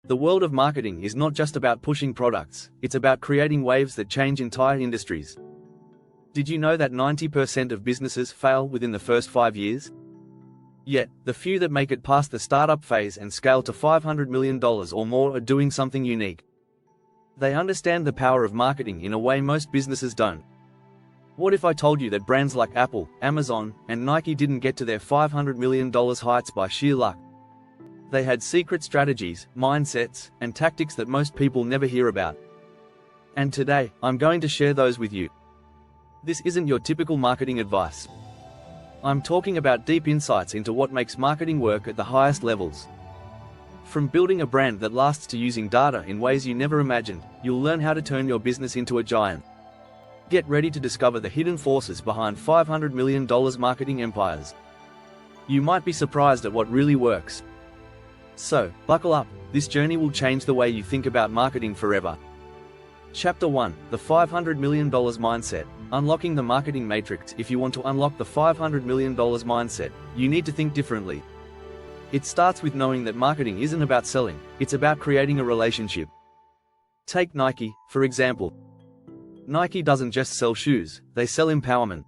The world of marketing is not just about pushing products, it's about creating waves that change entire industries. Did you know that 90% of businesses fail within the first 5 years? Yet, the few that make it past the startup phase and scale to $500 million or more are doing something unique. They understand the power of marketing in a way most businesses don't. What if I told you that brands like Apple, Amazon, and Nike didn't get to their $500 million heights by sheer luck? They had secret strategies, mindsets, and tactics that most people never hear about. And today, I'm going to share those with you. This isn't your typical marketing advice. I'm talking about deep insights into what makes marketing work at the highest levels. From building a brand that lasts to using data in ways you never imagined, you'll learn how to turn your business into a giant. Get ready to discover the hidden forces behind $500 million marketing empires. You might be surprised at what really works. So, buckle up, this journey will change the way you think about marketing forever. Chapter 1, The $500 Million Mindset. Unlocking the marketing matrix. If you want to unlock the $500 million mindset, you need to think differently. It starts with knowing that marketing isn't about selling, it's about creating a relationship. Take Nike, for example. Nike doesn't just sell shoes, they sell empowerment.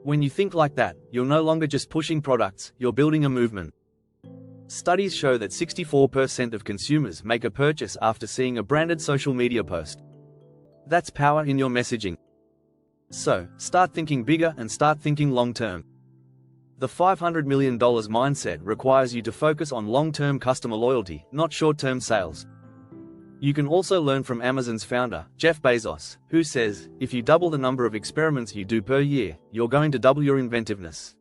When you think like that, you're no longer just pushing products, you're building a movement. Studies show that 64% of consumers make a purchase after seeing a branded social media post. That's power in your messaging. So, start thinking bigger and start thinking long-term. The $500 million mindset requires you to focus on long-term customer loyalty, not short-term sales. You can also learn from Amazon's founder, Jeff Bezos, who says, if you double the number of experiments you do per year, you're going to double your inventiveness.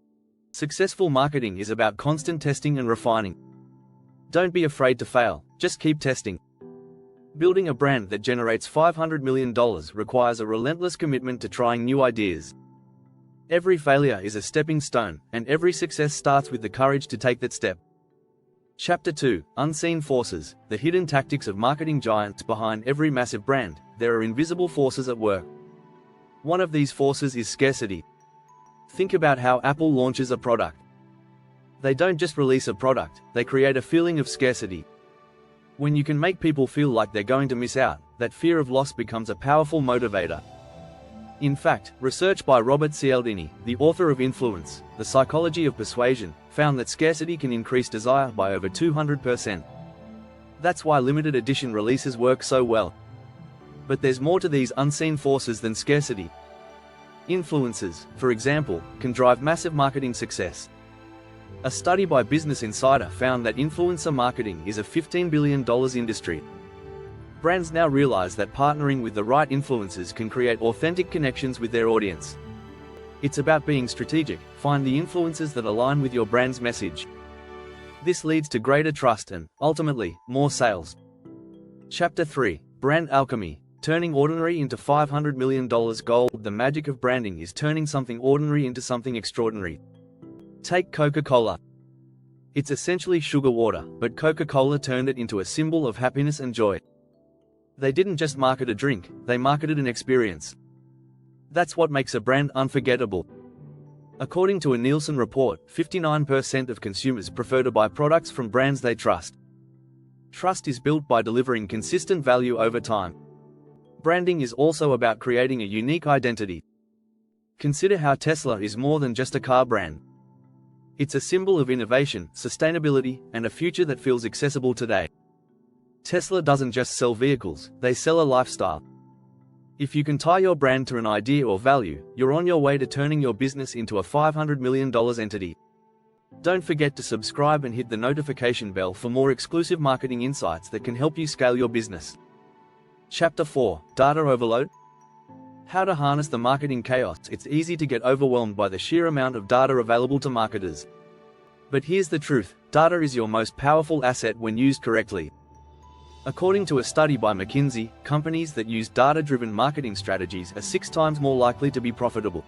Successful marketing is about constant testing and refining. Don't be afraid to fail, just keep testing. Building a brand that generates $500 million requires a relentless commitment to trying new ideas. Every failure is a stepping stone, and every success starts with the courage to take that step. Chapter 2, Unseen Forces, the hidden tactics of marketing giants. Behind every massive brand, there are invisible forces at work. One of these forces is scarcity. Think about how Apple launches a product. They don't just release a product, they create a feeling of scarcity. When you can make people feel like they're going to miss out, that fear of loss becomes a powerful motivator. In fact, research by Robert Cialdini, the author of Influence, The Psychology of Persuasion, found that scarcity can increase desire by over 200%. That's why limited edition releases work so well. But there's more to these unseen forces than scarcity. Influencers, for example, can drive massive marketing success. A study by Business Insider found that influencer marketing is a $15 billion industry. Brands now realize that partnering with the right influencers can create authentic connections with their audience. It's about being strategic. Find the influencers that align with your brand's message. This leads to greater trust and, ultimately, more sales. Chapter 3, Brand Alchemy. Turning ordinary into $500 million gold. The magic of branding is turning something ordinary into something extraordinary. Take Coca-Cola. It's essentially sugar water, but Coca-Cola turned it into a symbol of happiness and joy. They didn't just market a drink, they marketed an experience. That's what makes a brand unforgettable. According to a Nielsen report, 59% of consumers prefer to buy products from brands they trust. Trust is built by delivering consistent value over time. Branding is also about creating a unique identity. Consider how Tesla is more than just a car brand. It's a symbol of innovation, sustainability, and a future that feels accessible today. Tesla doesn't just sell vehicles, they sell a lifestyle. If you can tie your brand to an idea or value, you're on your way to turning your business into a $500 million entity. Don't forget to subscribe and hit the notification bell for more exclusive marketing insights that can help you scale your business. Chapter 4, Data Overload. How to harness the marketing chaos. It's easy to get overwhelmed by the sheer amount of data available to marketers. But here's the truth, data is your most powerful asset when used correctly. According to a study by McKinsey, companies that use data-driven marketing strategies are 6 times more likely to be profitable.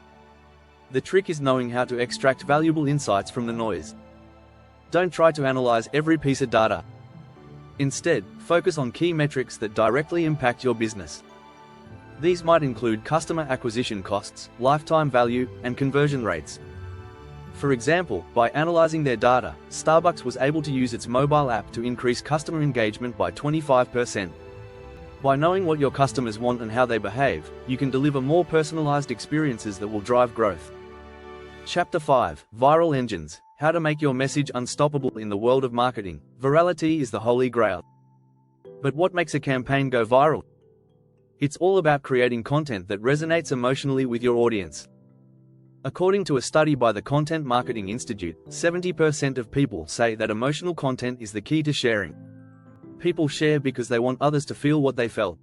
The trick is knowing how to extract valuable insights from the noise. Don't try to analyze every piece of data. Instead, focus on key metrics that directly impact your business. These might include customer acquisition costs, lifetime value, and conversion rates. For example, by analyzing their data, Starbucks was able to use its mobile app to increase customer engagement by 25%. By knowing what your customers want and how they behave, you can deliver more personalized experiences that will drive growth. Chapter 5: Viral Engines: How to make your message unstoppable in the world of marketing. Virality is the holy grail. But what makes a campaign go viral? It's all about creating content that resonates emotionally with your audience. According to a study by the Content Marketing Institute, 70% of people say that emotional content is the key to sharing. People share because they want others to feel what they felt.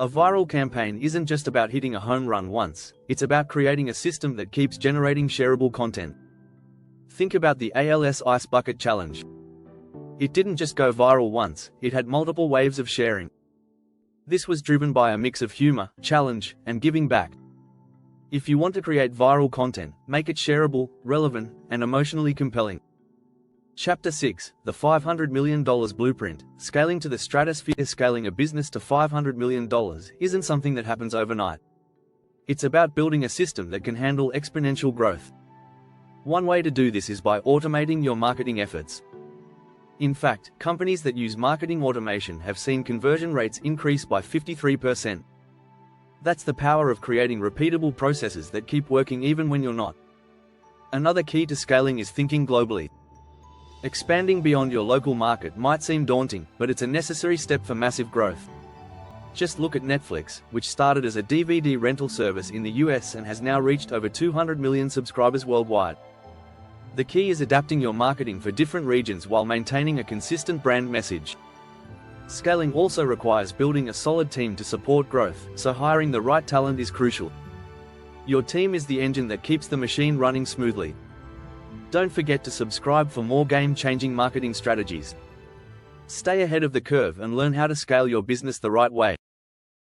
A viral campaign isn't just about hitting a home run once, it's about creating a system that keeps generating shareable content. Think about the ALS Ice Bucket Challenge. It didn't just go viral once, it had multiple waves of sharing. This was driven by a mix of humor, challenge, and giving back. If you want to create viral content, make it shareable, relevant, and emotionally compelling. Chapter 6: The $500 Million Blueprint. Scaling to the stratosphere. Scaling a business to $500 million isn't something that happens overnight. It's about building a system that can handle exponential growth. One way to do this is by automating your marketing efforts. In fact, companies that use marketing automation have seen conversion rates increase by 53%. That's the power of creating repeatable processes that keep working even when you're not. Another key to scaling is thinking globally. Expanding beyond your local market might seem daunting, but it's a necessary step for massive growth. Just look at Netflix, which started as a DVD rental service in the US and has now reached over 200 million subscribers worldwide. The key is adapting your marketing for different regions while maintaining a consistent brand message. Scaling also requires building a solid team to support growth, so hiring the right talent is crucial. Your team is the engine that keeps the machine running smoothly. Don't forget to subscribe for more game-changing marketing strategies. Stay ahead of the curve and learn how to scale your business the right way.